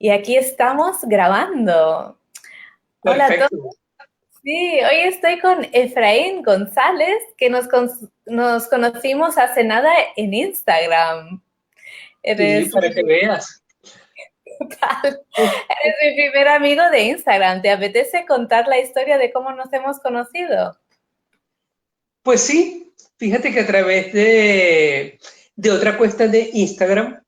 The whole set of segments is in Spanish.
Y aquí estamos grabando. Hola a todos. Perfecto. Sí, hoy estoy con Efraín González, que nos conocimos hace nada en Instagram. Sí, Eres para que veas. eres mi primer amigo de Instagram. ¿Te apetece contar la historia de cómo nos hemos conocido? Pues sí, fíjate que a través de otra cuesta de Instagram,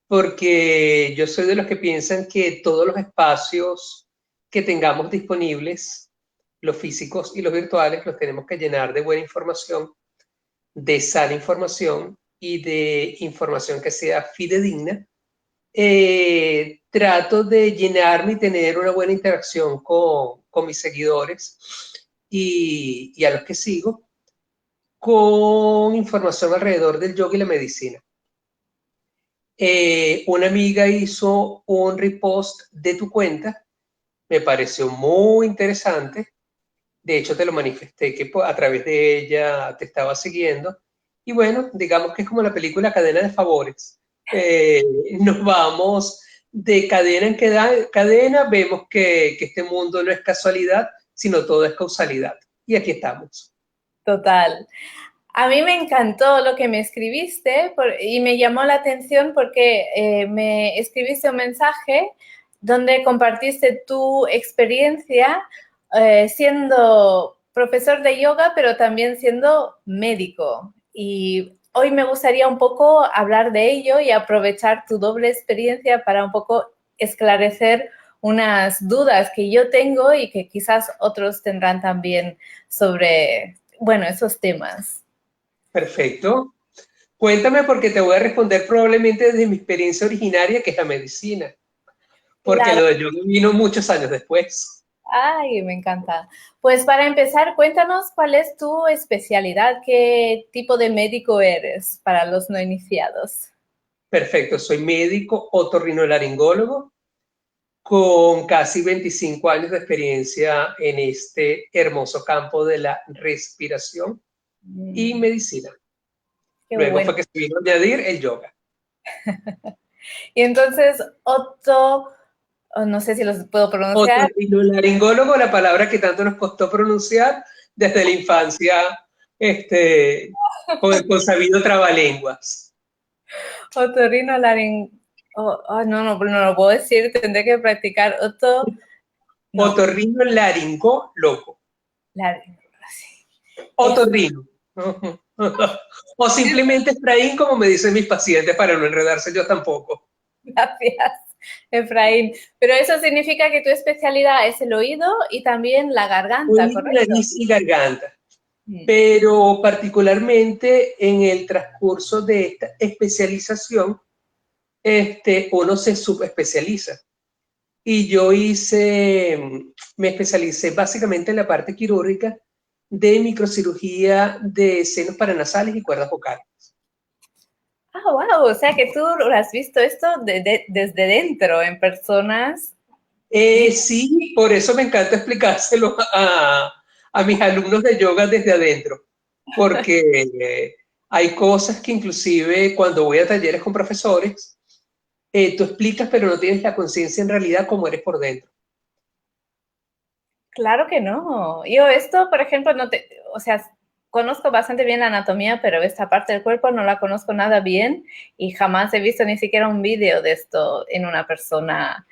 porque yo soy de los que piensan que todos los espacios que tengamos disponibles, los físicos y los virtuales, los tenemos que llenar de buena información, de sana información y de información que sea fidedigna. Trato de llenarme y tener una buena interacción con mis seguidores y a los que sigo con información alrededor del yoga y la medicina. Una amiga hizo un repost de tu cuenta, me pareció muy interesante. De hecho, te lo manifesté que a través de ella te estaba siguiendo. Y bueno, digamos que es como la película Cadena de Favores. Eh, Nos vamos de cadena en cadena, vemos que este mundo no es casualidad, sino todo es causalidad. Y aquí estamos. Total. A mí me encantó lo que me escribiste y me llamó la atención porque me escribiste un mensaje donde compartiste tu experiencia siendo profesor de yoga, pero también siendo médico. Y hoy me gustaría un poco hablar de ello y aprovechar tu doble experiencia para un poco esclarecer unas dudas que yo tengo y que quizás otros tendrán también sobre, bueno, esos temas. Perfecto. Cuéntame porque te voy a responder probablemente desde mi experiencia originaria, que es la medicina, porque Claro. lo de yoga vino muchos años después. Ay, me encanta. Pues para empezar, cuéntanos cuál es tu especialidad, qué tipo de médico eres para los no iniciados. Perfecto, soy médico otorrinolaringólogo con casi 25 años de experiencia en este hermoso campo de la respiración y Mm, medicina. qué Luego bueno. fue que se vino a añadir el yoga. Y entonces, Otto, oh, no sé si los puedo pronunciar, Otorrinolaringólogo, la palabra que tanto nos costó pronunciar desde la infancia, este, con sabido trabalenguas. otorrinolaring... Oh, oh, no, no, no lo puedo decir, tendré que practicar. Otto, no, Otorrinolaringólogo. laring... Eso, Otorrino. O simplemente Efraín, como me dicen mis pacientes, para no enredarse yo tampoco. gracias, Efraín. Pero eso significa que tu especialidad es el oído y también la garganta, Oído, ¿correcto? nariz y garganta. Mm. Pero particularmente en el transcurso de esta especialización, uno se subespecializa. Y yo me especialicé básicamente en la parte quirúrgica de microcirugía de senos paranasales y cuerdas vocales. Ah, wow, o sea que tú lo has visto esto desde dentro, en personas. Sí, por eso me encanta explicárselo a mis alumnos de yoga desde adentro, porque hay cosas que inclusive cuando voy a talleres con profesores, tú explicas, pero no tienes la conciencia en realidad cómo eres por dentro. Claro que no. Yo esto, por ejemplo, no te, o sea, conozco bastante bien la anatomía, pero esta parte del cuerpo no la conozco nada bien y jamás he visto ni siquiera un vídeo de esto en una persona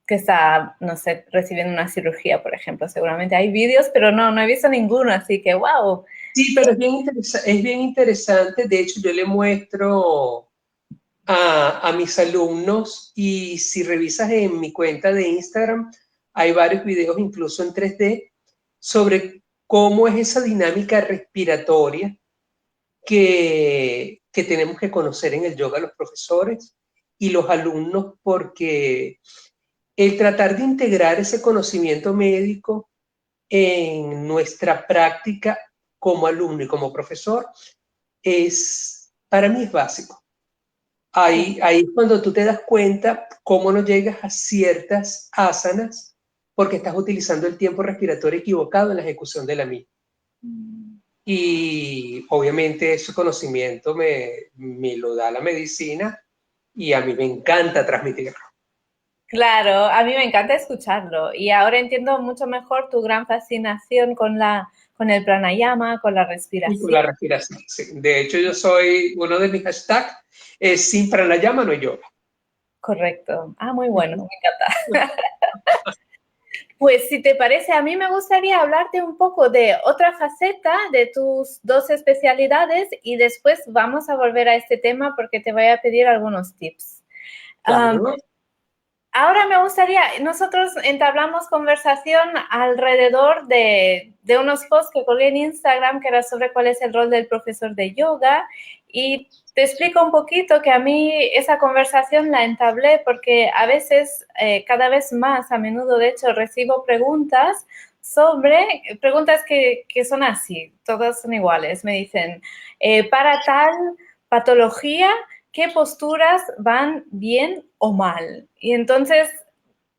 que está, no sé, recibiendo una cirugía, por ejemplo. Seguramente hay vídeos, pero no, no he visto ninguno, así que wow. Sí, pero es bien interesante. De hecho, yo le muestro a mis alumnos y si revisas en mi cuenta de Instagram, hay varios videos incluso en 3D sobre cómo es esa dinámica respiratoria que tenemos que conocer en el yoga los profesores y los alumnos, porque el tratar de integrar ese conocimiento médico en nuestra práctica como alumno y como profesor para mí es básico. Sí. Ahí es cuando tú te das cuenta cómo no llegas a ciertas asanas porque estás utilizando el tiempo respiratorio equivocado en la ejecución de la misma. Y obviamente ese conocimiento me lo da la medicina y a mí me encanta transmitirlo. Claro, a mí me encanta escucharlo y ahora entiendo mucho mejor tu gran fascinación con el pranayama, con la Y con respiración. la respiración. Sí. De hecho, yo soy, uno de mis hashtags es sin pranayama no yoga. Correcto. Ah, muy bueno, me encanta. Pues si te parece, a mí me gustaría hablarte un poco de otra faceta de tus dos especialidades y después vamos a volver a este tema porque te voy a pedir algunos tips. Um, Claro. Ahora me gustaría, nosotros entablamos conversación alrededor de unos posts que colgué en Instagram que era sobre cuál es el rol del profesor de yoga y te explico un poquito que a mí esa conversación la entablé porque a veces, cada vez más, a menudo de hecho, recibo preguntas que son así, todas son iguales. Me dicen, para tal patología, qué posturas van bien o mal. Y entonces,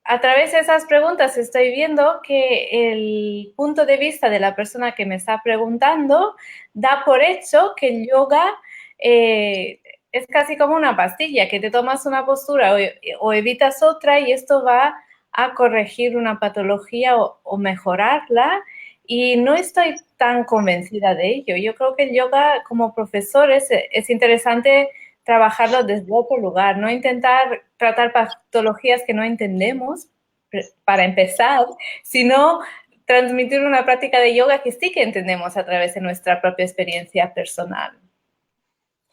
a través de esas preguntas estoy viendo que el punto de vista de la persona que me está preguntando da por hecho que el yoga eh, es casi como una pastilla, que te tomas una postura o evitas otra y esto va a corregir una patología o mejorarla. Y no estoy tan convencida de ello. Yo creo que el yoga como profesor es interesante trabajarlo desde otro lugar, no intentar tratar patologías que no entendemos para empezar, sino transmitir una práctica de yoga que sí que entendemos a través de nuestra propia experiencia personal.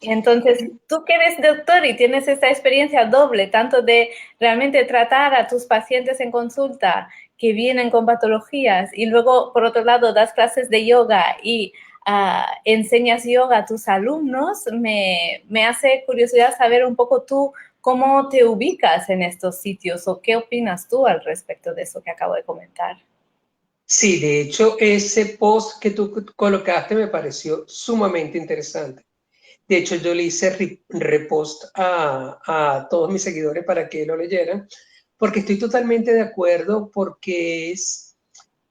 Y entonces, tú que eres doctor y tienes esta experiencia doble, tanto de realmente tratar a tus pacientes en consulta que vienen con patologías y luego, por otro lado, das clases de yoga y enseñas yoga a tus alumnos, me hace curiosidad saber un poco tú cómo te ubicas en estos sitios o qué opinas tú al respecto de eso que acabo de comentar. Sí, de hecho, ese post que tú colocaste me pareció sumamente interesante. De hecho, yo le hice repost a todos mis seguidores para que lo leyeran, porque estoy totalmente de acuerdo, porque es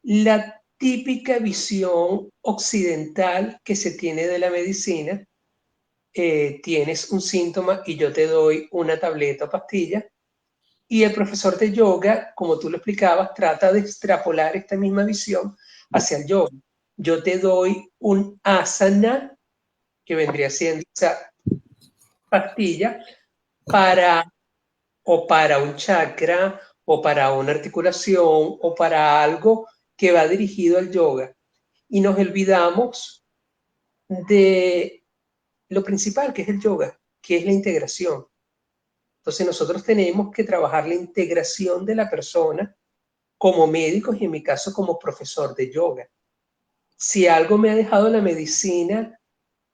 la típica visión occidental que se tiene de la medicina. Tienes un síntoma y yo te doy una tableta o pastilla, y el profesor de yoga, como tú lo explicabas, trata de extrapolar esta misma visión hacia el yoga. Yo te doy un asana, que vendría siendo esa pastilla, para para un chakra o para una articulación o para algo que va dirigido al yoga. Y nos olvidamos de lo principal que es el yoga, que es la integración. Entonces nosotros tenemos que trabajar la integración de la persona como médicos y en mi caso como profesor de yoga. Si algo me ha dejado la medicina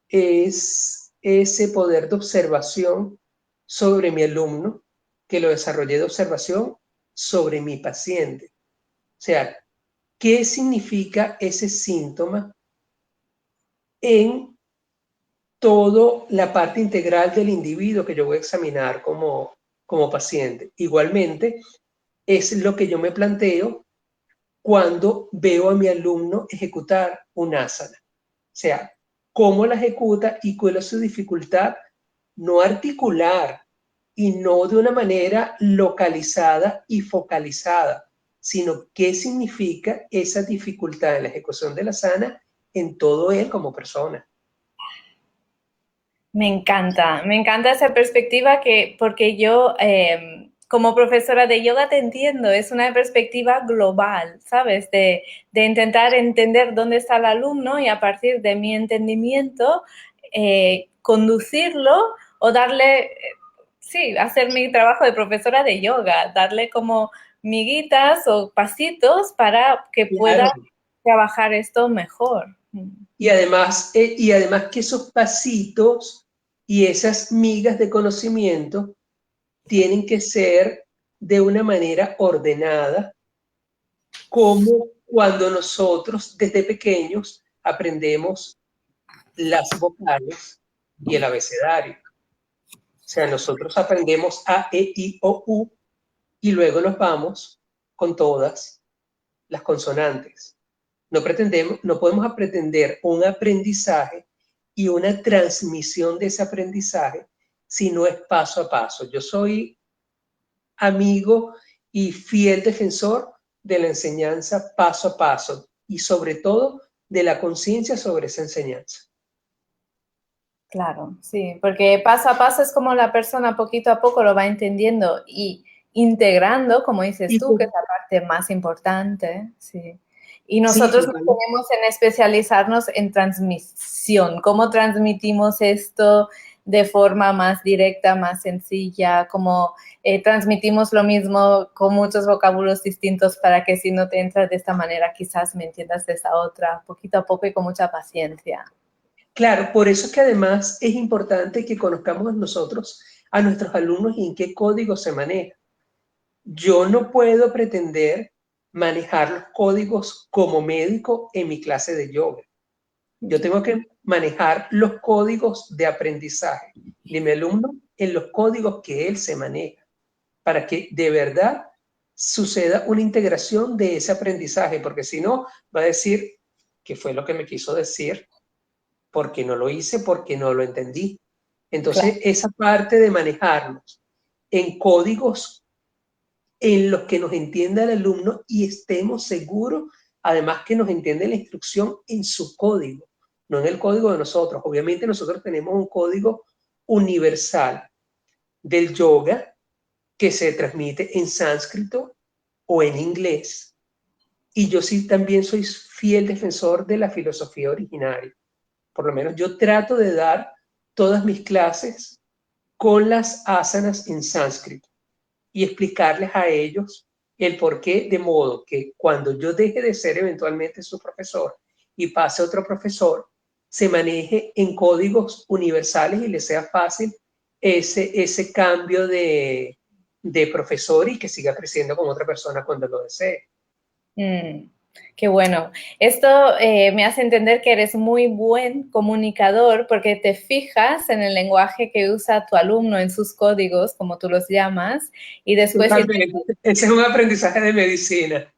es ese poder de observación sobre mi alumno, que lo desarrollé de observación sobre mi paciente. O sea, ¿qué significa ese síntoma en toda la parte integral del individuo que yo voy a examinar como paciente? Igualmente, es lo que yo me planteo cuando veo a mi alumno ejecutar un asana. O sea, cómo la ejecuta y cuál es su dificultad no articular y no de una manera localizada y focalizada, sino qué significa esa dificultad en la ejecución de la asana en todo él como persona. Me encanta esa perspectiva porque yo como profesora de yoga te entiendo, es una perspectiva global, ¿sabes? De intentar entender dónde está el alumno y a partir de mi entendimiento conducirlo o darle, sí, hacer mi trabajo de profesora de yoga, darle como miguitas o pasitos para que pueda Claro. trabajar esto mejor. Y además que esos pasitos y esas migas de conocimiento tienen que ser de una manera ordenada, como cuando nosotros desde pequeños aprendemos las vocales y el abecedario. O sea, nosotros aprendemos A, E, I, O, U y luego nos vamos con todas las consonantes. No podemos pretender un aprendizaje y una transmisión de ese aprendizaje si no es paso a paso. Yo soy amigo y fiel defensor de la enseñanza paso a paso y sobre todo de la conciencia sobre esa enseñanza. Claro, sí, porque paso a paso es como la persona poquito a poco lo va entendiendo y integrando, como dices Y tú, que es la parte más importante, sí. Y sí, nosotros nos totalmente. tenemos en especializarnos en transmisión, cómo transmitimos esto de forma más directa, más sencilla, cómo transmitimos lo mismo con muchos vocablos distintos para que si no te entras de esta manera, quizás me entiendas de esta otra, poquito a poco y con mucha paciencia. Claro, por eso es que además es importante que conozcamos nosotros a nuestros alumnos y en qué código se maneja. Yo no puedo pretender manejar los códigos como médico en mi clase de yoga. Yo tengo que manejar los códigos de aprendizaje de mi alumno en los códigos que él se maneja, para que de verdad suceda una integración de ese aprendizaje, porque si no, va a decir que fue lo que me quiso decir, porque no lo hice, porque no lo entendí. Claro. Entonces, esa parte de manejarnos en códigos en los que nos entienda el alumno y estemos seguros, además que nos entiende la instrucción en su código, no en el código de nosotros. Obviamente nosotros tenemos un código universal del yoga que se transmite en sánscrito o en inglés. Y yo sí también soy fiel defensor de la filosofía originaria. Por lo menos yo trato de dar todas mis clases con las asanas en sánscrito y explicarles a ellos el porqué, de modo que cuando yo deje de ser eventualmente su profesor y pase a otro profesor, se maneje en códigos universales y les sea fácil ese cambio de profesor y que siga creciendo con otra persona cuando lo desee. Qué bueno. Esto me hace entender que eres muy buen comunicador porque te fijas en el lenguaje que usa tu alumno, en sus códigos, como tú los llamas, y después Totalmente. Ese es un aprendizaje de medicina.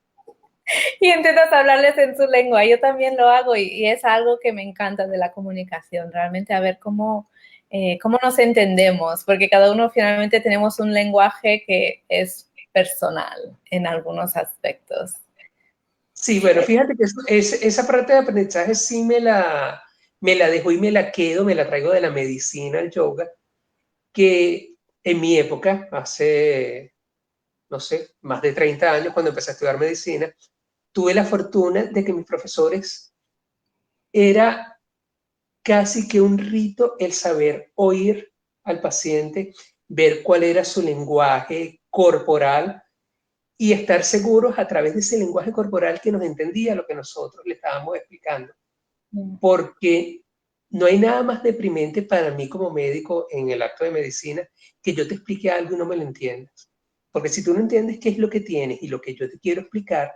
y intentas hablarles en su lengua. Yo también lo hago y es algo que me encanta de la comunicación, realmente a ver cómo nos entendemos, porque cada uno finalmente tenemos un lenguaje que es personal en algunos aspectos. Sí, bueno, fíjate que esa parte de aprendizaje sí me la dejo y me la quedo, me la traigo de la medicina al yoga, que en mi época, hace, no sé, más de 30 años, cuando empecé a estudiar medicina, tuve la fortuna de que mis profesores era casi que un rito el saber oír al paciente, ver cuál era su lenguaje corporal y estar seguros a través de ese lenguaje corporal que nos entendía lo que nosotros le estábamos explicando. Porque no hay nada más deprimente para mí como médico en el acto de medicina que yo te explique algo y no me lo entiendas. Porque si tú no entiendes qué es lo que tienes y lo que yo te quiero explicar,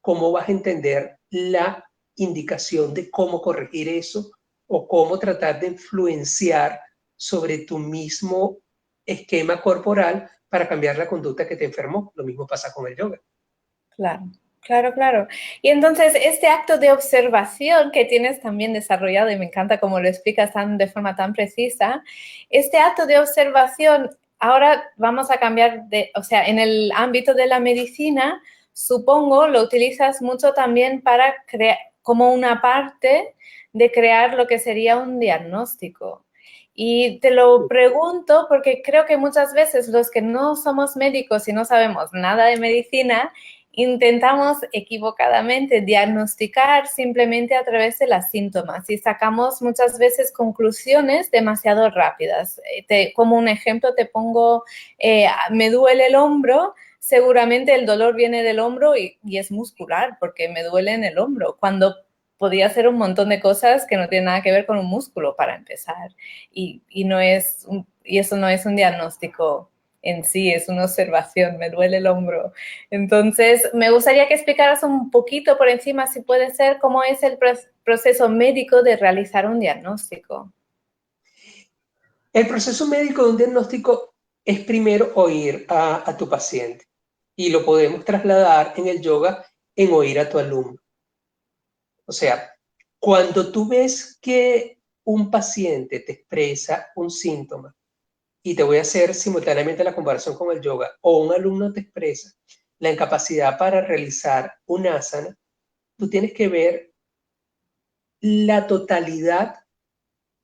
¿cómo vas a entender la indicación de cómo corregir eso o cómo tratar de influenciar sobre tu mismo esquema corporal para cambiar la conducta que te enfermó? Lo mismo pasa con el yoga. Claro, claro, claro. Y entonces, este acto de observación que tienes también desarrollado, y me encanta cómo lo explicas de forma tan precisa, este acto de observación, ahora vamos a cambiar o sea, en el ámbito de la medicina, supongo lo utilizas mucho también para crear, como una parte de crear lo que sería un diagnóstico. Y te lo pregunto porque creo que muchas veces los que no somos médicos y no sabemos nada de medicina, intentamos equivocadamente diagnosticar simplemente a través de las síntomas y sacamos muchas veces conclusiones demasiado rápidas. Como un ejemplo te pongo, me duele el hombro, seguramente el dolor viene del hombro y es muscular porque me duele en el hombro, cuando podía ser un montón de cosas que no tienen nada que ver con un músculo para empezar. Y eso no es un diagnóstico en sí, es una observación, me duele el hombro. Entonces, me gustaría que explicaras un poquito por encima, si puede ser, cómo es el proceso médico de realizar un diagnóstico. El proceso médico de un diagnóstico es primero oír a tu paciente y lo podemos trasladar en el yoga en oír a tu alumno. O sea, cuando tú ves que un paciente te expresa un síntoma y te voy a hacer simultáneamente la comparación con el yoga, o un alumno te expresa la incapacidad para realizar un asana, tú tienes que ver la totalidad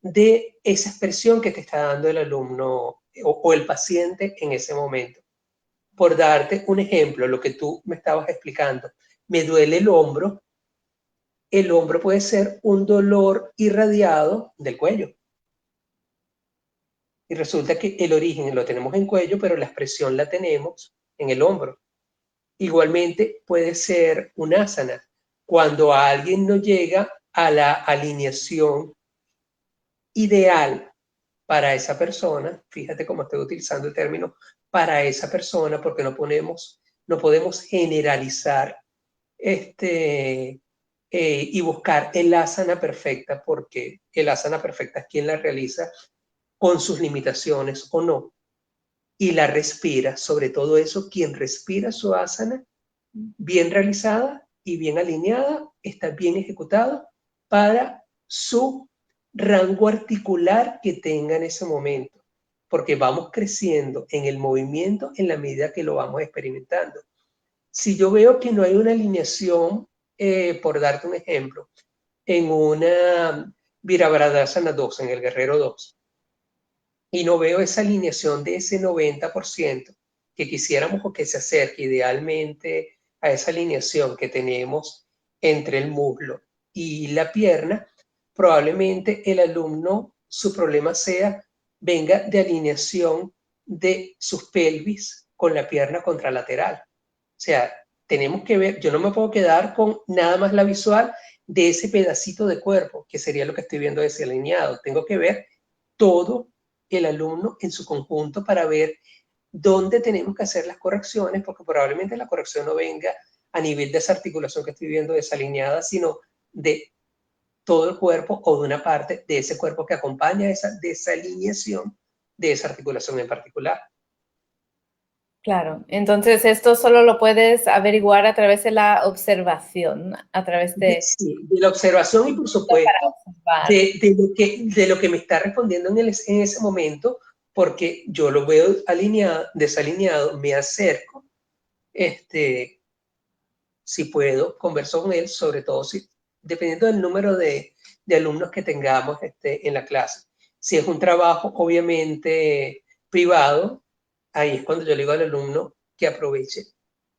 de esa expresión que te está dando el alumno o el paciente en ese momento. Por darte un ejemplo, lo que tú me estabas explicando, me duele el hombro puede ser un dolor irradiado del cuello. Y resulta que el origen lo tenemos en cuello, pero la expresión la tenemos en el hombro. Igualmente puede ser un asana. Cuando alguien no llega a la alineación ideal para esa persona, fíjate cómo estoy utilizando el término para esa persona, porque no podemos generalizar y buscar el asana perfecta, porque el asana perfecta es quien la realiza con sus limitaciones o no, y la respira, sobre todo eso, quien respira su asana bien realizada y bien alineada, está bien ejecutado para su rango articular que tenga en ese momento, porque vamos creciendo en el movimiento en la medida que lo vamos experimentando. Si yo veo que no hay una alineación, por darte un ejemplo, en una Virabhadrasana 2, en el Guerrero 2, y no veo esa alineación de ese 90% que quisiéramos o que se acerque idealmente a esa alineación que tenemos entre el muslo y la pierna, probablemente el alumno, su problema venga de alineación de sus pelvis con la pierna contralateral. O sea, tenemos que ver, yo no me puedo quedar con nada más la visual de ese pedacito de cuerpo, que sería lo que estoy viendo desalineado. Tengo que ver todo el alumno en su conjunto para ver dónde tenemos que hacer las correcciones, porque probablemente la corrección no venga a nivel de esa articulación que estoy viendo desalineada, sino de todo el cuerpo o de una parte de ese cuerpo que acompaña esa desalineación de esa articulación en particular. Claro, entonces esto solo lo puedes averiguar a través de la observación, a través de... Sí, de la observación y por supuesto observar. de lo que me está respondiendo en ese momento, porque yo lo veo alineado, desalineado, me acerco, si puedo, converso con él, sobre todo si, dependiendo del número de alumnos que tengamos en la clase. Si es un trabajo obviamente privado, ahí es cuando yo le digo al alumno que aproveche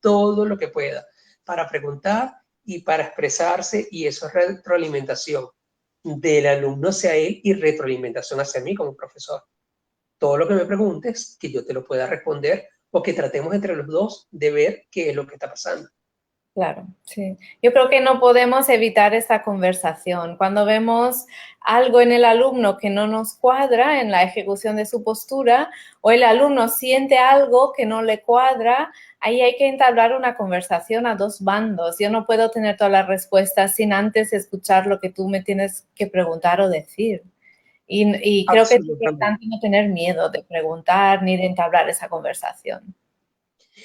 todo lo que pueda para preguntar y para expresarse, y eso es retroalimentación del alumno hacia él y retroalimentación hacia mí como profesor. Todo lo que me preguntes, que yo te lo pueda responder o que tratemos entre los dos de ver qué es lo que está pasando. Claro, sí. Yo creo que no podemos evitar esta conversación. Cuando vemos algo en el alumno que no nos cuadra en la ejecución de su postura o el alumno siente algo que no le cuadra, ahí hay que entablar una conversación a dos bandos. Yo no puedo tener todas las respuestas sin antes escuchar lo que tú me tienes que preguntar o decir. Y creo que es importante no tener miedo de preguntar ni de entablar esa conversación.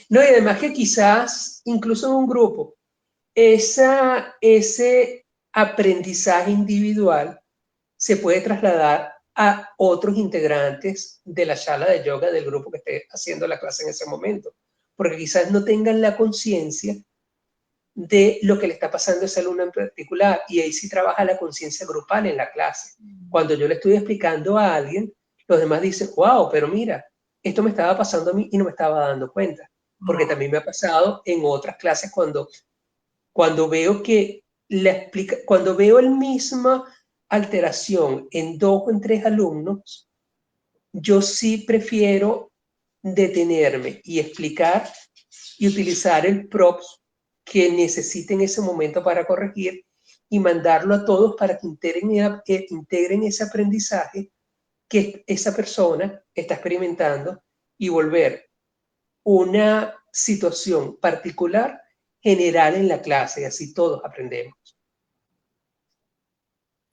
No, y además que quizás, incluso en un grupo, ese aprendizaje individual se puede trasladar a otros integrantes de la sala de yoga del grupo que esté haciendo la clase en ese momento, porque quizás no tengan la conciencia de lo que le está pasando a ese alumno en particular, y ahí sí trabaja la conciencia grupal en la clase. Cuando yo le estoy explicando a alguien, los demás dicen, wow, pero mira, esto me estaba pasando a mí y no me estaba dando cuenta, porque también me ha pasado en otras clases cuando veo que cuando veo el misma alteración en 2 o en 3 alumnos, yo sí prefiero detenerme y explicar y utilizar el props que necesiten ese momento para corregir y mandarlo a todos para que integren ese aprendizaje que esa persona está experimentando y volver una situación particular general en la clase, y así todos aprendemos.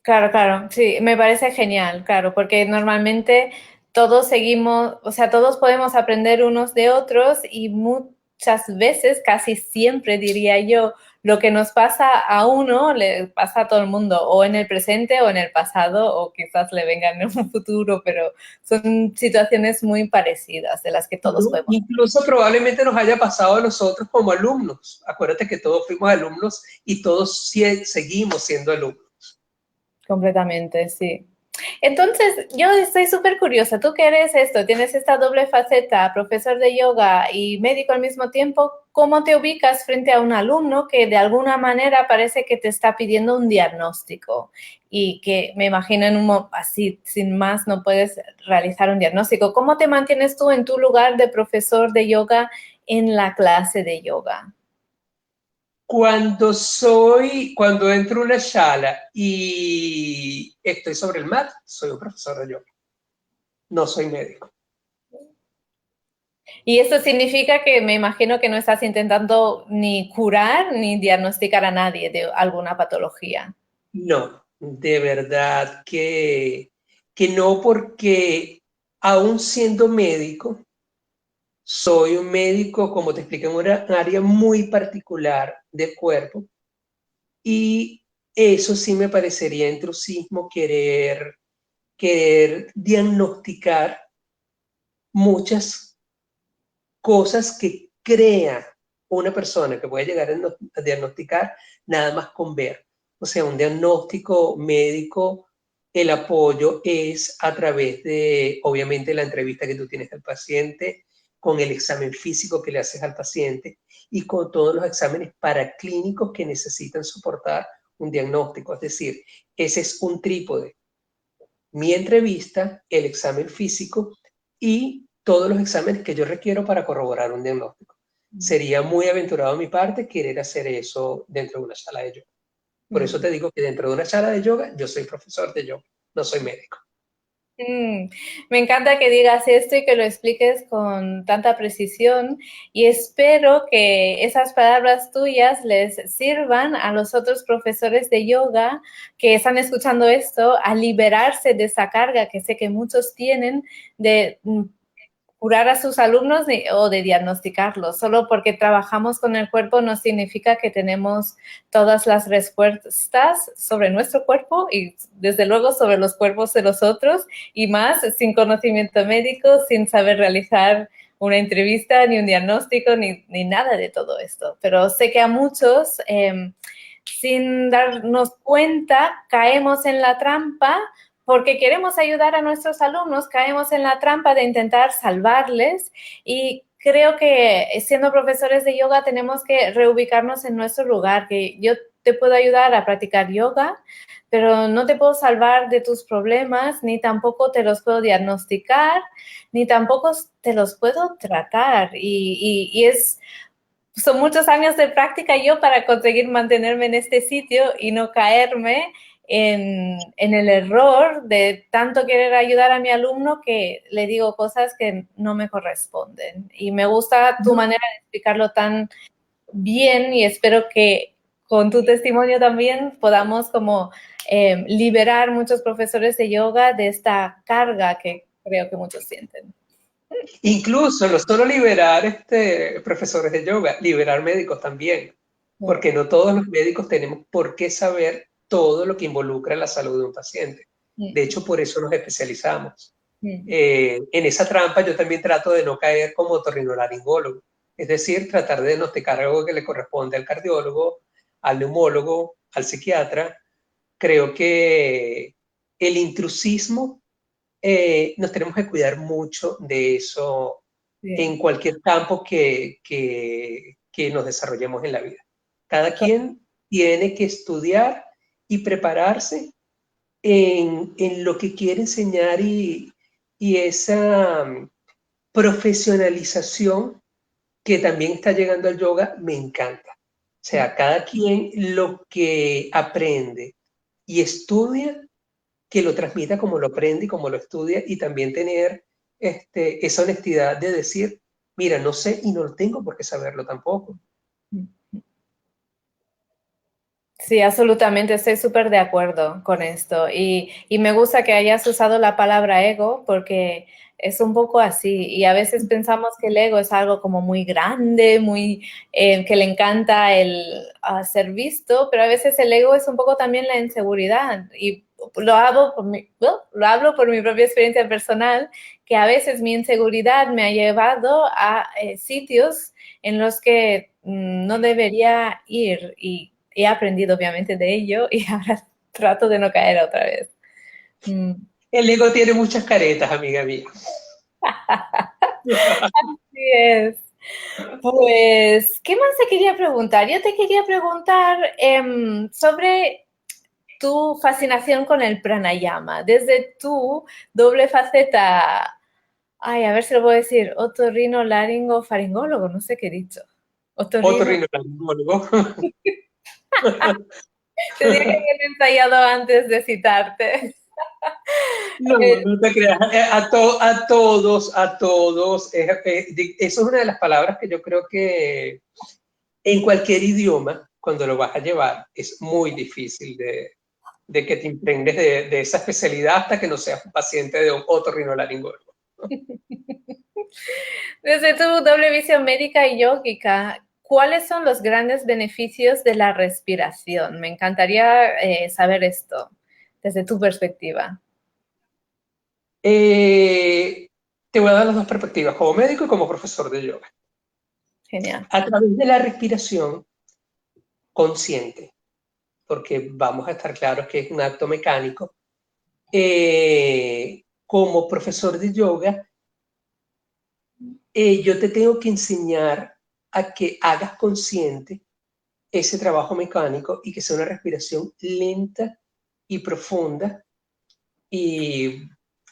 Claro, claro, sí, me parece genial, claro, porque normalmente todos seguimos, o sea, todos podemos aprender unos de otros y muchas veces, casi siempre diría yo, lo que nos pasa a uno le pasa a todo el mundo, o en el presente o en el pasado, o quizás le vengan en un futuro, pero son situaciones muy parecidas de las que todos podemos. Incluso probablemente nos haya pasado a nosotros como alumnos. Acuérdate que todos fuimos alumnos y todos seguimos siendo alumnos. Completamente, sí. Entonces, yo estoy súper curiosa. Tú que eres esto, tienes esta doble faceta, profesor de yoga y médico al mismo tiempo, ¿cómo te ubicas frente a un alumno que de alguna manera parece que te está pidiendo un diagnóstico y que me imagino así, sin más, no puedes realizar un diagnóstico? ¿Cómo te mantienes tú en tu lugar de profesor de yoga en la clase de yoga? Cuando entro a una sala y estoy sobre el mat, soy un profesor de yoga. No soy médico. Y eso significa que me imagino que no estás intentando ni curar ni diagnosticar a nadie de alguna patología. No, de verdad que no, porque aún siendo médico, soy un médico, como te expliqué, en un área muy particular del cuerpo y eso sí me parecería intrusismo querer diagnosticar muchas cosas que crea una persona que puede llegar a diagnosticar nada más con ver. O sea, un diagnóstico médico, el apoyo es a través de, obviamente, la entrevista que tú tienes al paciente, con el examen físico que le haces al paciente y con todos los exámenes paraclínicos que necesitan soportar un diagnóstico. Es decir, ese es un trípode. Mi entrevista, el examen físico y todos los exámenes que yo requiero para corroborar un diagnóstico. Sería muy aventurado de mi parte querer hacer eso dentro de una sala de yoga. Por eso te digo que dentro de una sala de yoga yo soy profesor de yoga, no soy médico. Me encanta que digas esto y que lo expliques con tanta precisión y espero que esas palabras tuyas les sirvan a los otros profesores de yoga que están escuchando esto a liberarse de esa carga que sé que muchos tienen de curar a sus alumnos o de diagnosticarlos. Solo porque trabajamos con el cuerpo no significa que tenemos todas las respuestas sobre nuestro cuerpo y desde luego sobre los cuerpos de los otros y más sin conocimiento médico, sin saber realizar una entrevista, ni un diagnóstico, ni nada de todo esto. Pero sé que a muchos, sin darnos cuenta, caemos en la trampa porque queremos ayudar a nuestros alumnos, caemos en la trampa de intentar salvarles y creo que siendo profesores de yoga tenemos que reubicarnos en nuestro lugar, que yo te puedo ayudar a practicar yoga, pero no te puedo salvar de tus problemas, ni tampoco te los puedo diagnosticar, ni tampoco te los puedo tratar. Son muchos años de práctica yo para conseguir mantenerme en este sitio y no caerme en el error de tanto querer ayudar a mi alumno que le digo cosas que no me corresponden. Y me gusta tu manera de explicarlo tan bien y espero que con tu testimonio también podamos como liberar muchos profesores de yoga de esta carga que creo que muchos sienten. Incluso no solo liberar profesores de yoga, liberar médicos también, porque no todos los médicos tenemos por qué saber todo lo que involucra la salud de un paciente. De hecho, por eso nos especializamos. En esa trampa yo también trato de no caer como otorrinolaringólogo, es decir, tratar de diagnosticar algo que le corresponde al cardiólogo, al neumólogo, al psiquiatra. Creo que el intrusismo nos tenemos que cuidar mucho de eso en cualquier campo que nos desarrollemos en la vida. Cada quien tiene que estudiar y prepararse en lo que quiere enseñar y esa profesionalización que también está llegando al yoga me encanta. O sea, cada quien lo que aprende y estudia que lo transmita como lo aprende y como lo estudia y también tener esa honestidad de decir, mira, no sé y no tengo por qué saberlo tampoco. Sí, absolutamente, estoy súper de acuerdo con esto y me gusta que hayas usado la palabra ego porque Es un poco así y a veces pensamos que el ego es algo como muy grande, muy que le encanta el ser visto, pero a veces el ego es un poco también la inseguridad y lo hablo por mi propia experiencia personal, que a veces mi inseguridad me ha llevado a sitios en los que no debería ir y he aprendido obviamente de ello y ahora trato de no caer otra vez. Mm. El ego tiene muchas caretas, amiga mía. Así es. Pues, ¿qué más te quería preguntar? Yo te quería preguntar sobre tu fascinación con el pranayama, desde tu doble faceta, ay, a ver si lo puedo decir, otorrinolaringofaringólogo, no sé qué he dicho. Otorrino. Otorrinolaringólogo. Tendría que haber ensayado antes de citarte. No, no te creas. A todos. Eso es una de las palabras que yo creo que en cualquier idioma, cuando lo vas a llevar, es muy difícil de que te impregnes de esa especialidad hasta que no seas un paciente de un otorrinolaringólogo. Desde tu doble visión médica y yógica, ¿cuáles son los grandes beneficios de la respiración? Me encantaría saber esto desde tu perspectiva. Te voy a dar las dos perspectivas, como médico y como profesor de yoga. Genial. A través de la respiración consciente, porque vamos a estar claros que es un acto mecánico, como profesor de yoga, yo te tengo que enseñar a que hagas consciente ese trabajo mecánico y que sea una respiración lenta y profunda. Y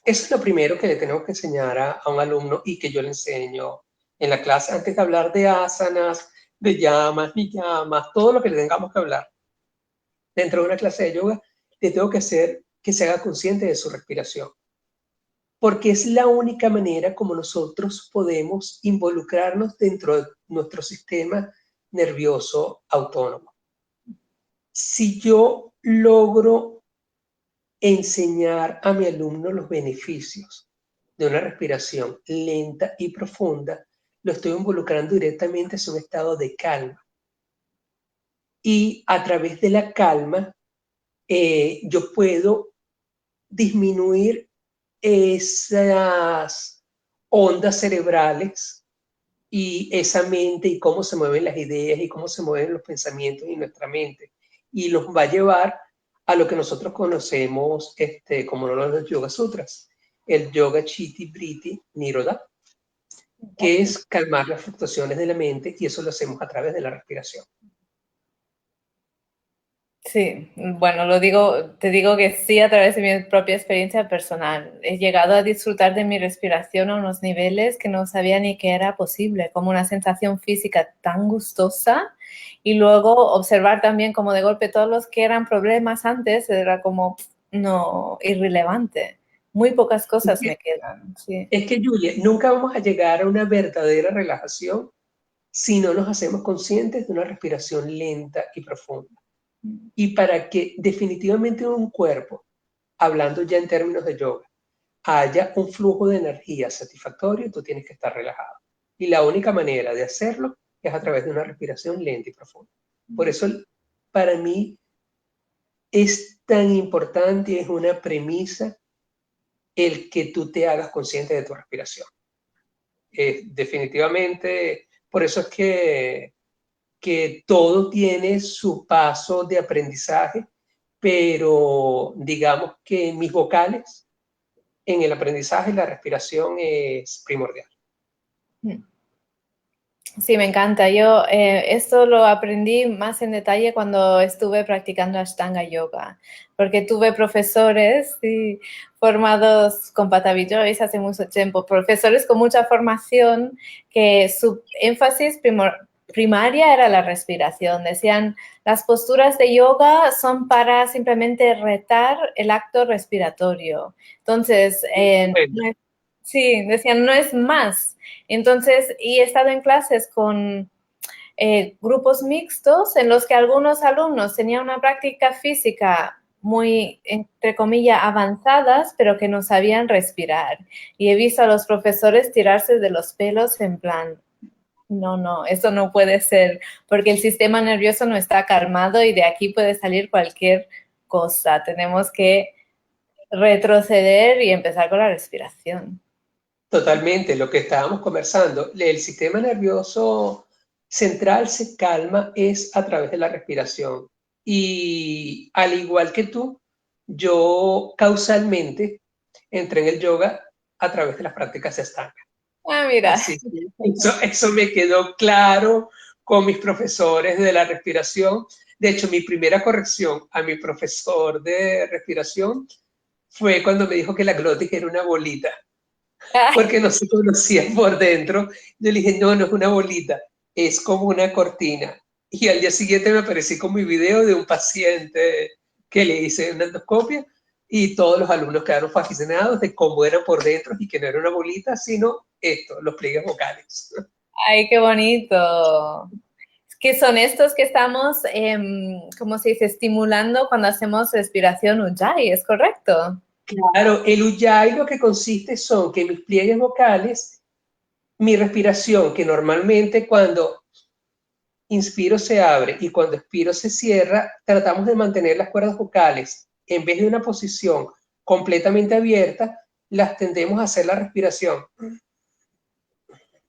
eso es lo primero que le tenemos que enseñar a un alumno y que yo le enseño en la clase antes de hablar de asanas, de llamas, niyamas, todo lo que le tengamos que hablar. Dentro de una clase de yoga, le tengo que hacer que se haga consciente de su respiración, porque es la única manera como nosotros podemos involucrarnos dentro de nuestro sistema nervioso autónomo. Si yo logro enseñar a mi alumno los beneficios de una respiración lenta y profunda, lo estoy involucrando directamente en un estado de calma. Y a través de la calma, yo puedo disminuir esas ondas cerebrales y esa mente y cómo se mueven las ideas y cómo se mueven los pensamientos en nuestra mente. Y los va a llevar a lo que nosotros conocemos como los Yoga Sutras, el Yoga Chitti Vritti Nirodha, que es calmar las fluctuaciones de la mente y eso lo hacemos a través de la respiración. Sí, bueno, te digo que sí a través de mi propia experiencia personal. He llegado a disfrutar de mi respiración a unos niveles que no sabía ni que era posible, como una sensación física tan gustosa y luego observar también como de golpe todos los que eran problemas antes, era como, no, irrelevante. Muy pocas cosas me quedan, sí. Es que, Julia, nunca vamos a llegar a una verdadera relajación si no nos hacemos conscientes de una respiración lenta y profunda. Y para que definitivamente en un cuerpo, hablando ya en términos de yoga, haya un flujo de energía satisfactorio, tú tienes que estar relajado. Y la única manera de hacerlo es a través de una respiración lenta y profunda. Por eso, para mí, es tan importante, es una premisa el que tú te hagas consciente de tu respiración. Definitivamente, por eso es que todo tiene su paso de aprendizaje, pero digamos que mis vocales en el aprendizaje la respiración es primordial. Sí, me encanta. Yo esto lo aprendí más en detalle cuando estuve practicando Ashtanga Yoga, porque tuve profesores sí, formados con Patabi Joyce hace mucho tiempo, profesores con mucha formación que su énfasis primaria era la respiración. Decían, las posturas de yoga son para simplemente retar el acto respiratorio. Entonces, sí, decían, no es más. Entonces, y he estado en clases con grupos mixtos en los que algunos alumnos tenían una práctica física muy, entre comillas, avanzadas, pero que no sabían respirar. Y he visto a los profesores tirarse de los pelos en plan, no, eso no puede ser, porque el sistema nervioso no está calmado y de aquí puede salir cualquier cosa. Tenemos que retroceder y empezar con la respiración. Totalmente, lo que estábamos conversando, el sistema nervioso central se calma es a través de la respiración. Y al igual que tú, yo causalmente entré en el yoga a través de las prácticas de Ashtanga. Ah, mira. Así que eso me quedó claro con mis profesores de la respiración. De hecho, mi primera corrección a mi profesor de respiración fue cuando me dijo que la glótica era una bolita porque no se conocía por dentro. Yo le dije, no, no es una bolita, es como una cortina. Y al día siguiente me aparecí con mi video de un paciente que le hice una endoscopia y todos los alumnos quedaron fascinados de cómo era por dentro y que no era una bolita, sino esto, los pliegues vocales. Ay, qué bonito. Que son estos que estamos, ¿cómo se dice?, estimulando cuando hacemos respiración Ujjayi, ¿es correcto? Claro, el Ujjayi lo que consiste son que mis pliegues vocales, mi respiración, que normalmente cuando inspiro se abre y cuando expiro se cierra, tratamos de mantener las cuerdas vocales en vez de una posición completamente abierta, las tendemos a hacer la respiración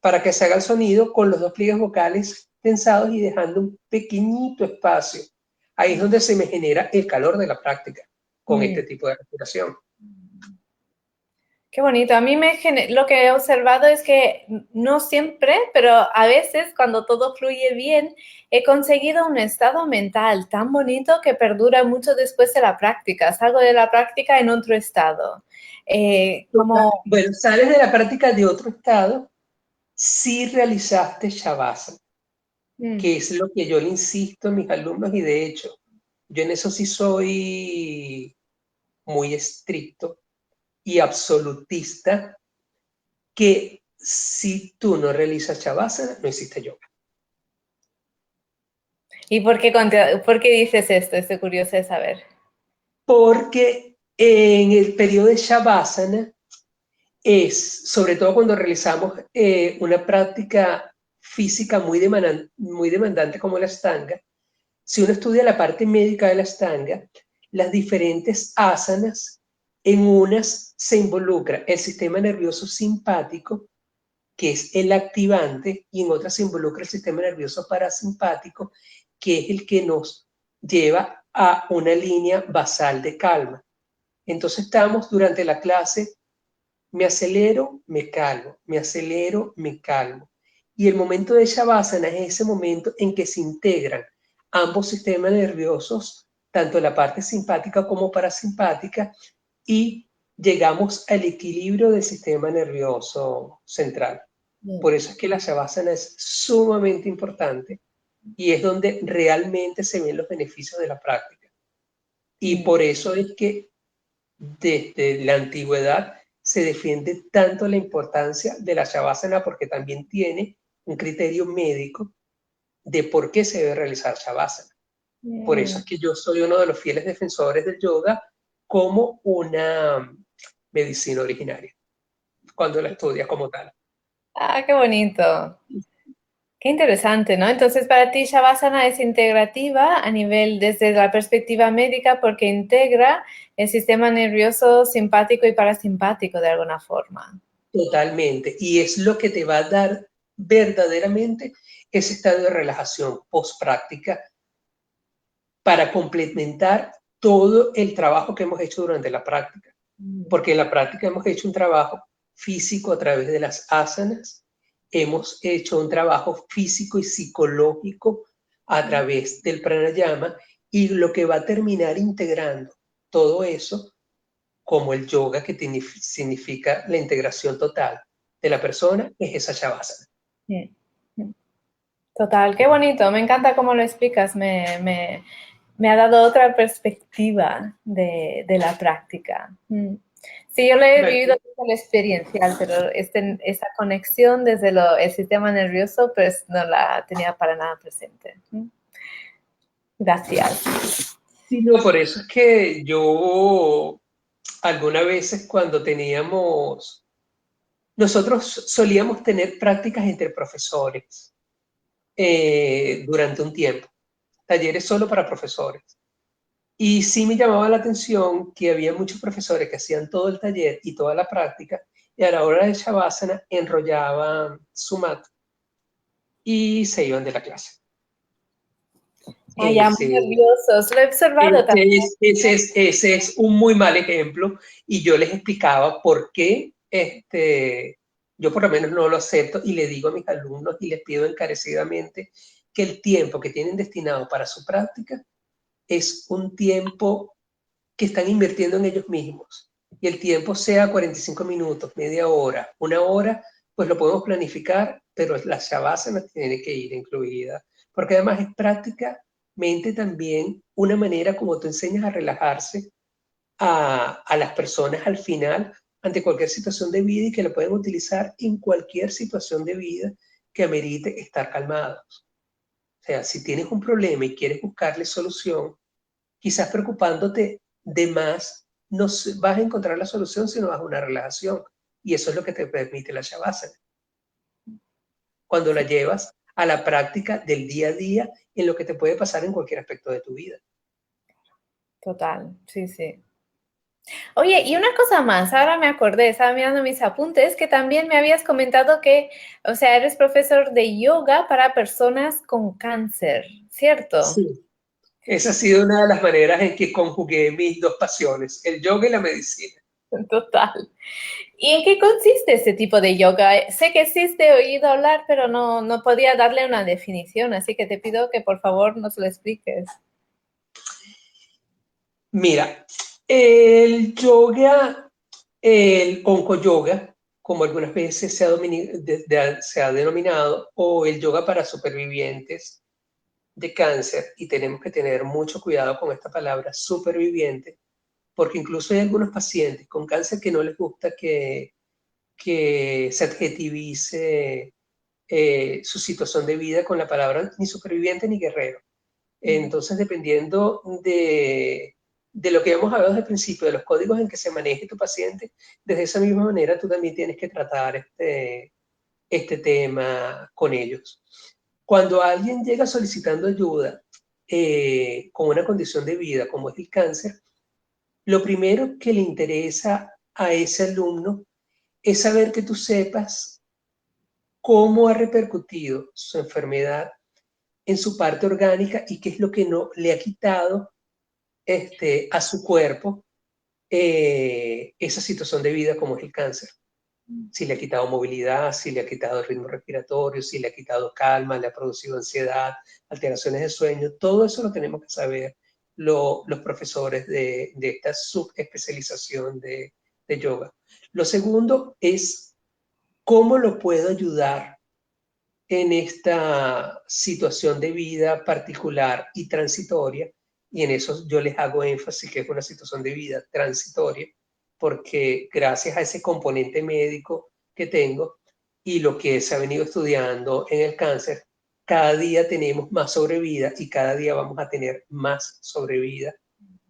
para que se haga el sonido con los dos pliegues vocales tensados y dejando un pequeñito espacio. Ahí es donde se me genera el calor de la práctica con este tipo de respiración. Qué bonito. A mí lo que he observado es que no siempre, pero a veces cuando todo fluye bien, he conseguido un estado mental tan bonito que perdura mucho después de la práctica. Salgo de la práctica en otro estado. Bueno, sales de la práctica de otro estado si realizaste Shavasana, que es lo que yo le insisto a mis alumnos y de hecho, yo en eso sí soy muy estricto y absolutista, que si tú no realizas Shavasana, no hiciste yoga. ¿Y por qué dices esto? Estoy curiosa de saber. Porque en el periodo de Shavasana es, sobre todo cuando realizamos una práctica física muy demandante como la Ashtanga, si uno estudia la parte médica de la Ashtanga, las diferentes asanas, en unas se involucra el sistema nervioso simpático, que es el activante, y en otras se involucra el sistema nervioso parasimpático, que es el que nos lleva a una línea basal de calma. Entonces estamos durante la clase, me acelero, me calmo, me acelero, me calmo. Y el momento de Shavasana es ese momento en que se integran ambos sistemas nerviosos, tanto la parte simpática como parasimpática, y llegamos al equilibrio del sistema nervioso central. Por eso es que la Shavasana es sumamente importante y es donde realmente se ven los beneficios de la práctica. Y por eso es que desde la antigüedad se defiende tanto la importancia de la Shavasana porque también tiene un criterio médico de por qué se debe realizar Shavasana. Por eso es que yo soy uno de los fieles defensores del yoga como una medicina originaria, cuando la estudias como tal. Ah, qué bonito. Qué interesante, ¿no? Entonces, para ti Shavasana es integrativa a nivel desde la perspectiva médica porque integra el sistema nervioso simpático y parasimpático de alguna forma. Totalmente. Y es lo que te va a dar verdaderamente ese estado de relajación post-práctica para complementar todo el trabajo que hemos hecho durante la práctica. Porque en la práctica hemos hecho un trabajo físico a través de las asanas, hemos hecho un trabajo físico y psicológico a través del pranayama y lo que va a terminar integrando todo eso como el yoga, que significa la integración total de la persona, es esa Shavasana. Total, qué bonito. Me encanta cómo lo explicas. Me ha dado otra perspectiva de la práctica. Sí, yo lo he vivido desde lo experiencial, pero esta conexión desde el sistema nervioso, pues no la tenía para nada presente. Gracias. Sí, no, por eso es que yo algunas veces cuando nosotros solíamos tener prácticas entre profesores durante un tiempo, talleres solo para profesores. Y sí me llamaba la atención que había muchos profesores que hacían todo el taller y toda la práctica, y a la hora de Shavasana enrollaban su mat y se iban de la clase. Ay, ya, muy Ese, nerviosos. Lo he observado también. ese es un muy mal ejemplo, y yo les explicaba por qué yo por lo menos no lo acepto, y le digo a mis alumnos y les pido encarecidamente que el tiempo que tienen destinado para su práctica es un tiempo que están invirtiendo en ellos mismos. Y el tiempo sea 45 minutos, media hora, una hora, pues lo podemos planificar, pero la shavasana tiene que ir incluida, porque además es prácticamente también una manera como tú enseñas a relajarse a las personas al final ante cualquier situación de vida, y que lo pueden utilizar en cualquier situación de vida que amerite estar calmados. O sea, si tienes un problema y quieres buscarle solución, quizás preocupándote de más, no vas a encontrar la solución si no vas a una relajación. Y eso es lo que te permite la Shavasana. Cuando la llevas a la práctica del día a día en lo que te puede pasar en cualquier aspecto de tu vida. Total, sí, sí. Oye, y una cosa más, ahora me acordé, estaba mirando mis apuntes, que también me habías comentado que, o sea, eres profesor de yoga para personas con cáncer, ¿cierto? Sí. Esa ha sido una de las maneras en que conjugué mis dos pasiones, el yoga y la medicina. Total. ¿Y en qué consiste este tipo de yoga? Sé que existe, he oído hablar, pero no podía darle una definición, así que te pido que por favor nos lo expliques. Mira, el yoga, el onco yoga, como algunas veces se ha denominado, o el yoga para supervivientes de cáncer, y tenemos que tener mucho cuidado con esta palabra superviviente, porque incluso hay algunos pacientes con cáncer que no les gusta que se adjetivice su situación de vida con la palabra ni superviviente ni guerrero. Entonces, dependiendo de lo que hemos hablado desde el principio, de los códigos en que se maneje tu paciente, desde esa misma manera tú también tienes que tratar este tema con ellos. Cuando alguien llega solicitando ayuda con una condición de vida como es el cáncer, lo primero que le interesa a ese alumno es saber que tú sepas cómo ha repercutido su enfermedad en su parte orgánica y qué es lo que no le ha quitado a su cuerpo esa situación de vida como es el cáncer. Si le ha quitado movilidad, si le ha quitado el ritmo respiratorio, si le ha quitado calma, le ha producido ansiedad, alteraciones de sueño, todo eso lo tenemos que saber los profesores de esta subespecialización de yoga. Lo segundo es cómo lo puedo ayudar en esta situación de vida particular y transitoria, y en eso yo les hago énfasis que es una situación de vida transitoria, porque gracias a ese componente médico que tengo y lo que se ha venido estudiando en el cáncer, cada día tenemos más sobrevida y cada día vamos a tener más sobrevida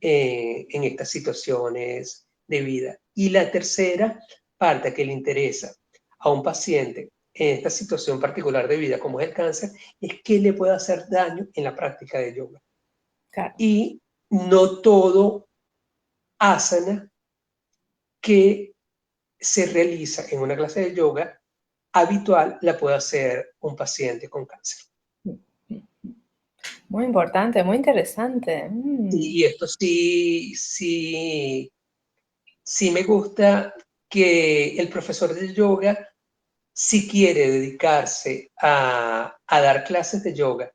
en estas situaciones de vida. Y la tercera parte que le interesa a un paciente en esta situación particular de vida, como es el cáncer, es qué le puede hacer daño en la práctica de yoga. Claro. Y no todo asana que se realiza en una clase de yoga habitual la puede hacer un paciente con cáncer. Muy importante, muy interesante. Y esto sí me gusta, que el profesor de yoga, si quiere dedicarse a dar clases de yoga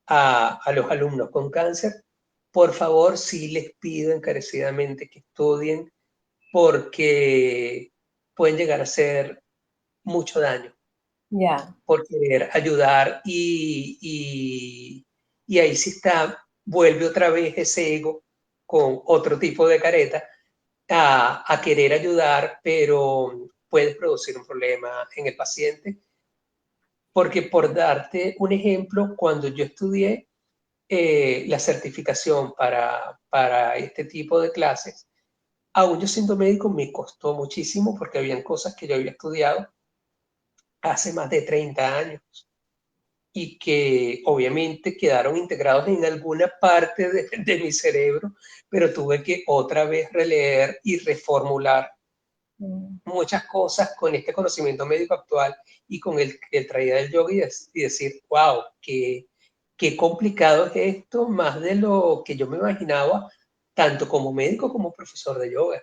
a los alumnos con cáncer, por favor, sí les pido encarecidamente que estudien, porque pueden llegar a hacer mucho daño Ya. por querer ayudar, y ahí sí vuelve otra vez ese ego con otro tipo de careta a querer ayudar, pero puede producir un problema en el paciente. Porque por darte un ejemplo, cuando yo estudié, la certificación para este tipo de clases, aún yo siendo médico me costó muchísimo porque habían cosas que yo había estudiado hace más de 30 años y que obviamente quedaron integrados en alguna parte de mi cerebro, pero tuve que otra vez releer y reformular muchas cosas con este conocimiento médico actual y con el que traía del yoga y decir, wow, qué complicado es esto, más de lo que yo me imaginaba, tanto como médico como profesor de yoga.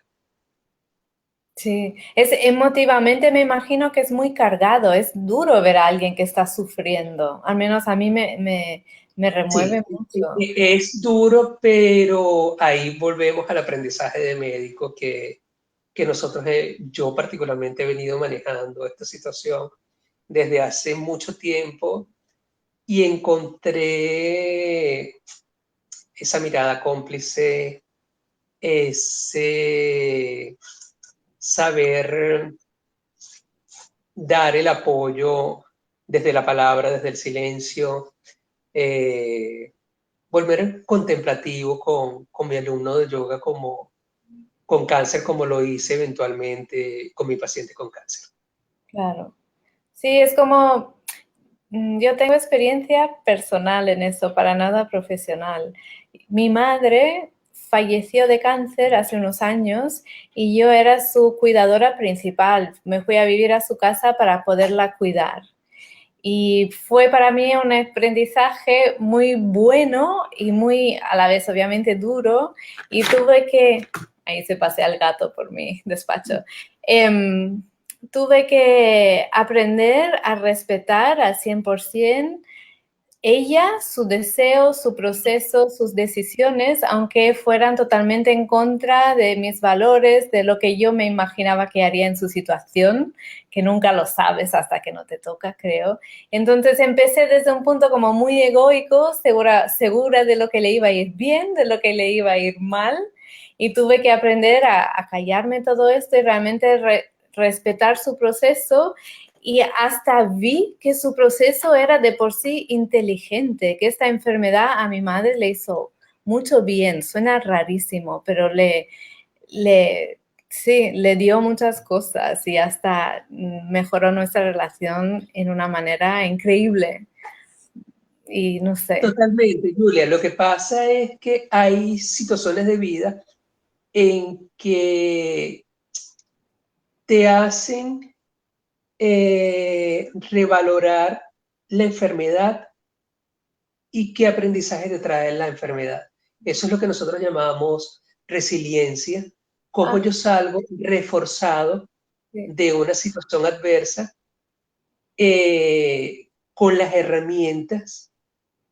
Sí, es emotivamente me imagino que es muy cargado, es duro ver a alguien que está sufriendo, al menos a mí me remueve Sí, mucho. es duro, pero ahí volvemos al aprendizaje de médico que nosotros, yo particularmente he venido manejando esta situación desde hace mucho tiempo y encontré esa mirada cómplice, ese saber dar el apoyo desde la palabra, desde el silencio, eh, volver contemplativo con mi alumno de yoga como con cáncer, como lo hice eventualmente con mi paciente con cáncer. Claro. Sí, es como, yo tengo experiencia personal en eso, para nada profesional. Mi madre falleció de cáncer hace unos años y yo era su cuidadora principal. Me fui a vivir a su casa para poderla cuidar. Y fue para mí un aprendizaje muy bueno y muy a la vez obviamente duro. Y tuve que, ahí se pasea el gato por mi despacho, tuve que aprender a respetar al 100% ella, su deseo, su proceso, sus decisiones, aunque fueran totalmente en contra de mis valores, de lo que yo me imaginaba que haría en su situación, que nunca lo sabes hasta que no te toca, creo. Entonces empecé desde un punto como muy egoico, segura de lo que le iba a ir bien, de lo que le iba a ir mal, y tuve que aprender a callarme todo esto y realmente respetar su proceso y hasta vi que su proceso era de por sí inteligente, que esta enfermedad a mi madre le hizo mucho bien. Suena rarísimo, pero sí, le dio muchas cosas y hasta mejoró nuestra relación en una manera increíble. Y no sé. Totalmente, Julia. Lo que pasa es que hay situaciones de vida en que te hacen revalorar la enfermedad y qué aprendizaje te trae la enfermedad. Eso es lo que nosotros llamamos resiliencia, cómo Ah, yo salgo reforzado sí. de una situación adversa con las herramientas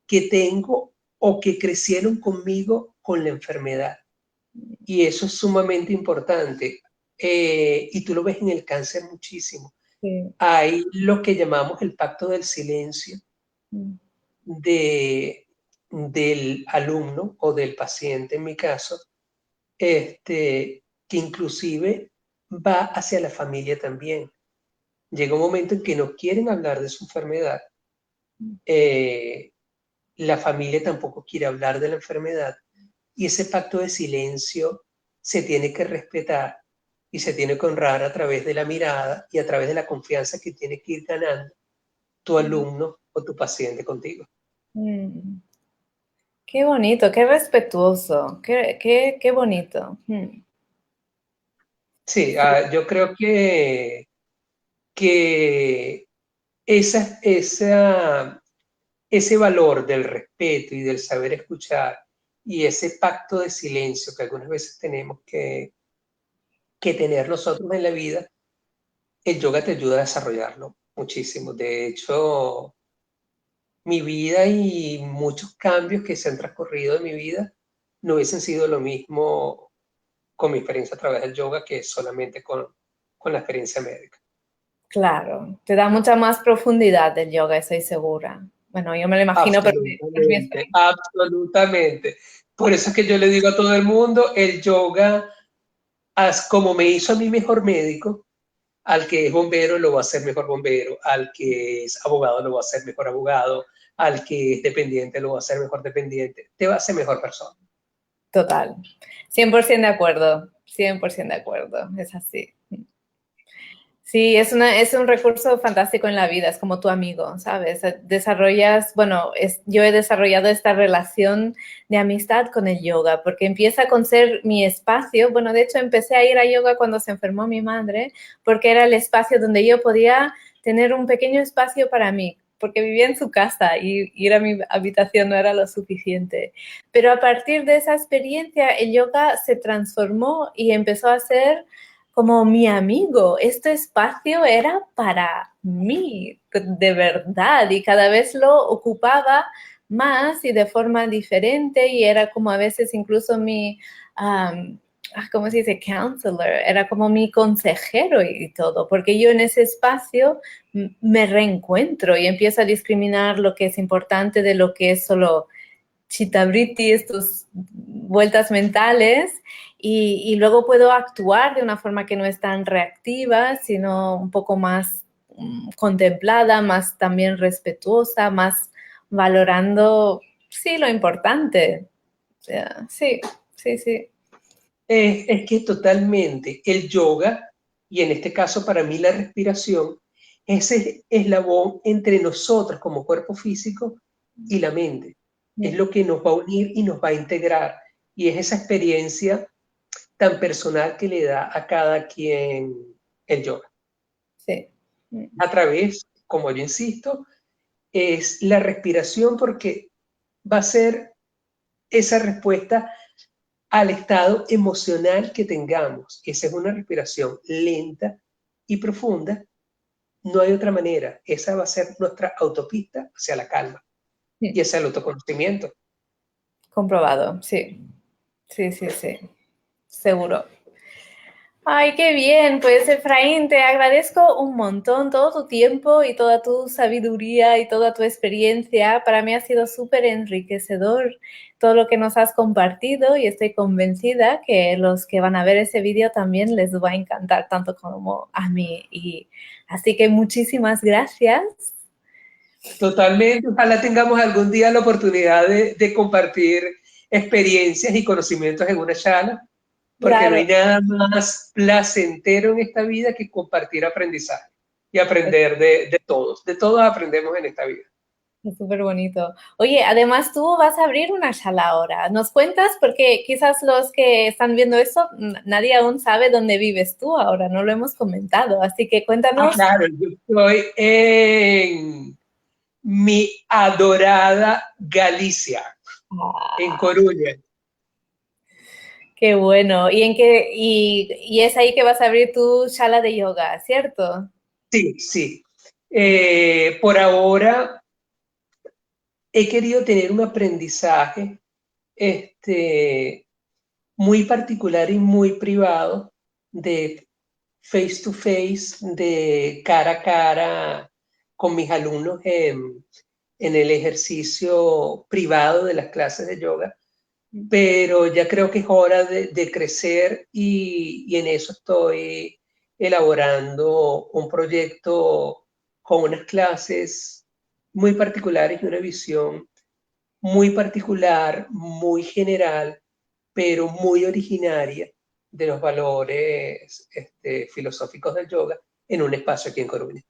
que tengo o que crecieron conmigo con la enfermedad. Y eso es sumamente importante. Y tú lo ves en el cáncer muchísimo. Sí. Hay lo que llamamos el pacto del silencio de, del alumno o del paciente, en mi caso, que inclusive va hacia la familia también. Llega un momento en que no quieren hablar de su enfermedad. Eh, la familia tampoco quiere hablar de la enfermedad y ese pacto de silencio se tiene que respetar y se tiene que honrar a través de la mirada y a través de la confianza que tiene que ir ganando tu alumno o tu paciente contigo. Mm. Qué bonito, qué respetuoso, qué bonito. Sí, Sí. yo creo que ese valor del respeto y del saber escuchar y ese pacto de silencio que algunas veces tenemos que tener nosotros en la vida, el yoga te ayuda a desarrollarlo muchísimo. De hecho, mi vida y muchos cambios que se han transcurrido en mi vida no hubiesen sido lo mismo con mi experiencia a través del yoga que solamente con la experiencia médica. Claro, te da mucha más profundidad del yoga, estoy segura. Bueno, yo me lo imagino, pero es mi Absolutamente, experiencia. absolutamente. Por eso es que yo le digo a todo el mundo, el yoga, como me hizo a mí mejor médico, Al que es bombero lo va a hacer mejor bombero, al que es abogado lo va a hacer mejor abogado, al que es dependiente lo va a hacer mejor dependiente, te va a hacer mejor persona. Total. 100% de acuerdo. 100% de acuerdo. Es así. Sí, es un recurso fantástico en la vida, es como tu amigo, ¿sabes? Desarrollas, bueno, yo he desarrollado esta relación de amistad con el yoga, porque empieza con ser mi espacio. Bueno, de hecho, empecé a ir a yoga cuando se enfermó mi madre, porque era el espacio donde yo podía tener un pequeño espacio para mí, porque vivía en su casa y ir a mi habitación no era lo suficiente. Pero a partir de esa experiencia, el yoga se transformó y empezó a ser como mi amigo. Este espacio era para mí, de verdad, y cada vez lo ocupaba más y de forma diferente, y era como a veces incluso mi, ¿cómo se dice? Counselor, era como mi consejero y todo, porque yo en ese espacio me reencuentro y empiezo a discriminar lo que es importante de lo que es solo chitabriti, estos vueltas mentales, y luego puedo actuar de una forma que no es tan reactiva, sino un poco más contemplada, más también respetuosa, más valorando, sí, lo importante. O sea, sí, sí, sí. Es que totalmente el yoga, y en este caso para mí la respiración, es el eslabón entre nosotros como cuerpo físico y la mente. Es lo que nos va a unir y nos va a integrar. Y es esa experiencia tan personal que le da a cada quien el yoga. Sí. A través, como yo insisto, es la respiración porque va a ser esa respuesta al estado emocional que tengamos. Esa es una respiración lenta y profunda. No hay otra manera. Esa va a ser nuestra autopista hacia la calma y hacia el autoconocimiento. Comprobado, sí. Sí, sí, sí. Seguro. Ay, qué bien. Pues Efraín, te agradezco un montón todo tu tiempo y toda tu sabiduría y toda tu experiencia. Para mí ha sido súper enriquecedor todo lo que nos has compartido, y estoy convencida que los que van a ver ese vídeo también les va a encantar tanto como a mí. Y así que muchísimas gracias. Totalmente. Ojalá tengamos algún día la oportunidad de compartir experiencias y conocimientos en una charla, porque no Claro, hay nada más placentero en esta vida que compartir aprendizaje y aprender de todos. De todos aprendemos en esta vida. es súper bonito. Oye, además tú vas a abrir una sala ahora. ¿Nos cuentas? Porque quizás los que están viendo eso, nadie aún sabe dónde vives tú ahora, no lo hemos comentado. Así que Ah, cuéntanos. claro, yo estoy en mi adorada Galicia, en Ah, Coruña. qué bueno. Y es ahí que vas a abrir tu sala de yoga, ¿cierto? Sí, sí. Por ahora he querido tener un aprendizaje muy particular y muy privado de face to face, de cara a cara con mis alumnos en el ejercicio privado de las clases de yoga, pero ya creo que es hora de crecer y en eso estoy elaborando un proyecto con unas clases muy particulares y una visión muy particular, muy general, pero muy originaria de los valores filosóficos del yoga en un espacio aquí en Coruña.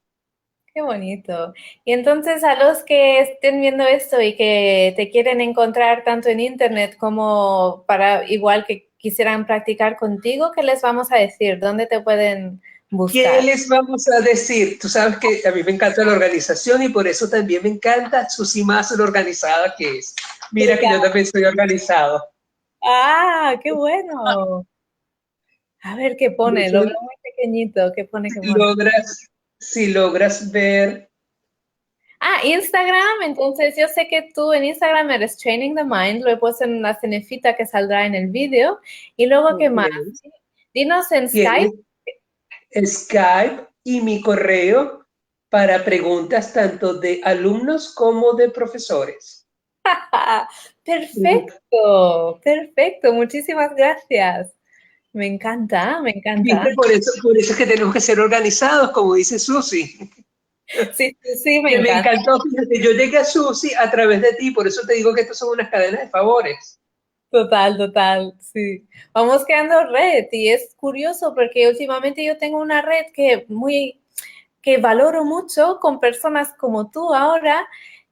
Qué bonito. Y entonces a los que estén viendo esto y que te quieren encontrar tanto en internet como para igual que quisieran practicar contigo, ¿qué les vamos a decir? ¿Dónde te pueden ¿Qué buscar? les vamos a decir? Tú sabes que a mí me encanta la organización y por eso también me encanta Susi más lo organizada que es. Mira que yo también soy organizado. Ah, qué bueno. A ver qué pone, lo veo Entonces, muy pequeñito. ¿Qué pone? ¿Qué si pone? logras, si logras ver, Ah, Instagram. Entonces yo sé que tú en Instagram eres Training the Mind. Lo he puesto en una cenefita que saldrá en el vídeo. Y luego, ¿qué más? Dinos en Skype. tienes Skype y mi correo para preguntas tanto de alumnos como de profesores. Perfecto, perfecto. Muchísimas gracias. Me encanta, me encanta. ¿Viste? Por eso es que tenemos que ser organizados, como dice Susi. Sí, sí, sí, me Que me encanta. encantó, fíjate, yo llegué a Susi a través de ti, por eso te digo que estas son unas cadenas de favores. Total, total, sí. Vamos creando red y es curioso porque últimamente yo tengo una red que valoro mucho con personas como tú ahora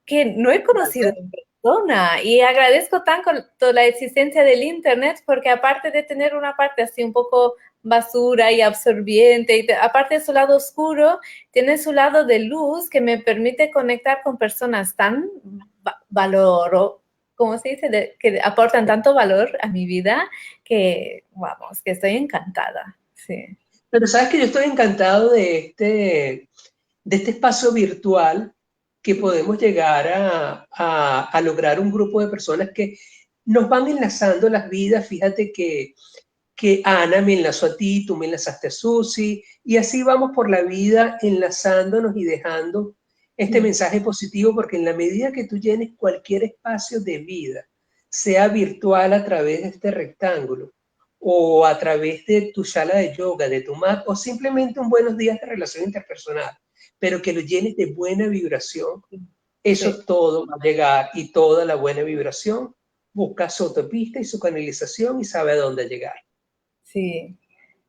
que no he conocido en persona y agradezco tanto la existencia del internet porque aparte de tener una parte así un poco basura y absorbiente y aparte de su lado oscuro, tiene su lado de luz que me permite conectar con personas tan valoro, ¿cómo se dice? Que aportan tanto valor a mi vida que, vamos, que estoy encantada, sí. Pero sabes que yo estoy encantado de este espacio virtual que podemos llegar a lograr un grupo de personas que nos van enlazando las vidas. Fíjate que Ana me enlazó a ti, tú me enlazaste a Susi, y así vamos por la vida enlazándonos y dejando este mensaje positivo, porque en la medida que tú llenes cualquier espacio de vida, sea virtual a través de este rectángulo, o a través de tu sala de yoga, de tu mat, o simplemente un buenos días de relación interpersonal, pero que lo llenes de buena vibración, Sí. eso todo va a llegar y toda la buena vibración busca su autopista y su canalización y sabe a dónde llegar. Sí,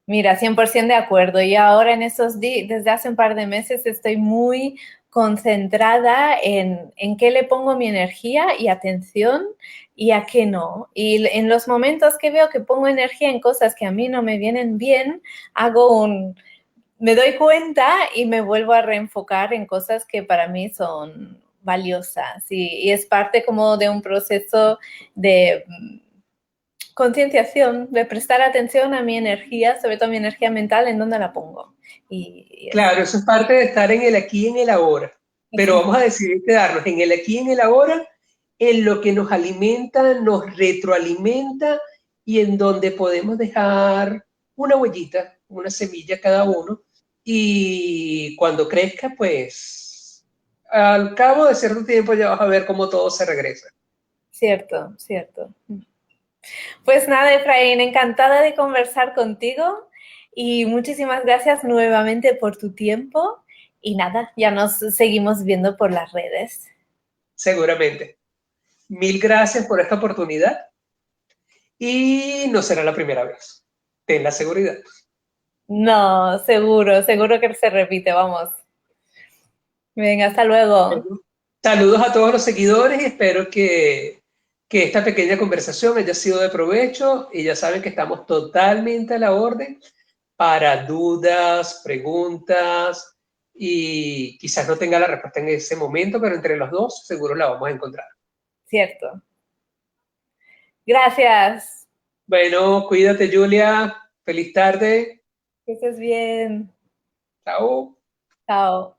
mira, 100% de acuerdo. Y ahora en esos días, desde hace un par de meses, estoy muy concentrada en qué le pongo mi energía y atención y a qué no. Y en los momentos que veo que pongo energía en cosas que a mí no me vienen bien, me doy cuenta y me vuelvo a reenfocar en cosas que para mí son valiosas. Y es parte como de un proceso de concienciación, de prestar atención a mi energía, sobre todo mi energía mental, en dónde la pongo. Y es Claro, eso es parte de estar en el aquí y en el ahora. Pero así, vamos a decidir quedarnos en el aquí y en el ahora, en lo que nos alimenta, nos retroalimenta y en donde podemos dejar una huellita, una semilla cada uno. Y cuando crezca, pues al cabo de cierto tiempo ya vas a ver cómo todo se regresa. cierto, cierto. Pues nada, Efraín, encantada de conversar contigo y muchísimas gracias nuevamente por tu tiempo. Y nada, ya nos seguimos viendo por las redes. Seguramente. Mil gracias por esta oportunidad y no será la primera vez. Ten la seguridad. No, seguro, seguro que se repite, vamos. Venga, hasta luego. Saludos a todos los seguidores y espero que esta pequeña conversación haya sido de provecho y ya saben que estamos totalmente a la orden para dudas, preguntas y quizás no tenga la respuesta en ese momento, pero entre los dos seguro la vamos a encontrar. Cierto. Gracias. Bueno, cuídate Julia, feliz tarde, Que estés bien. chao. Chao.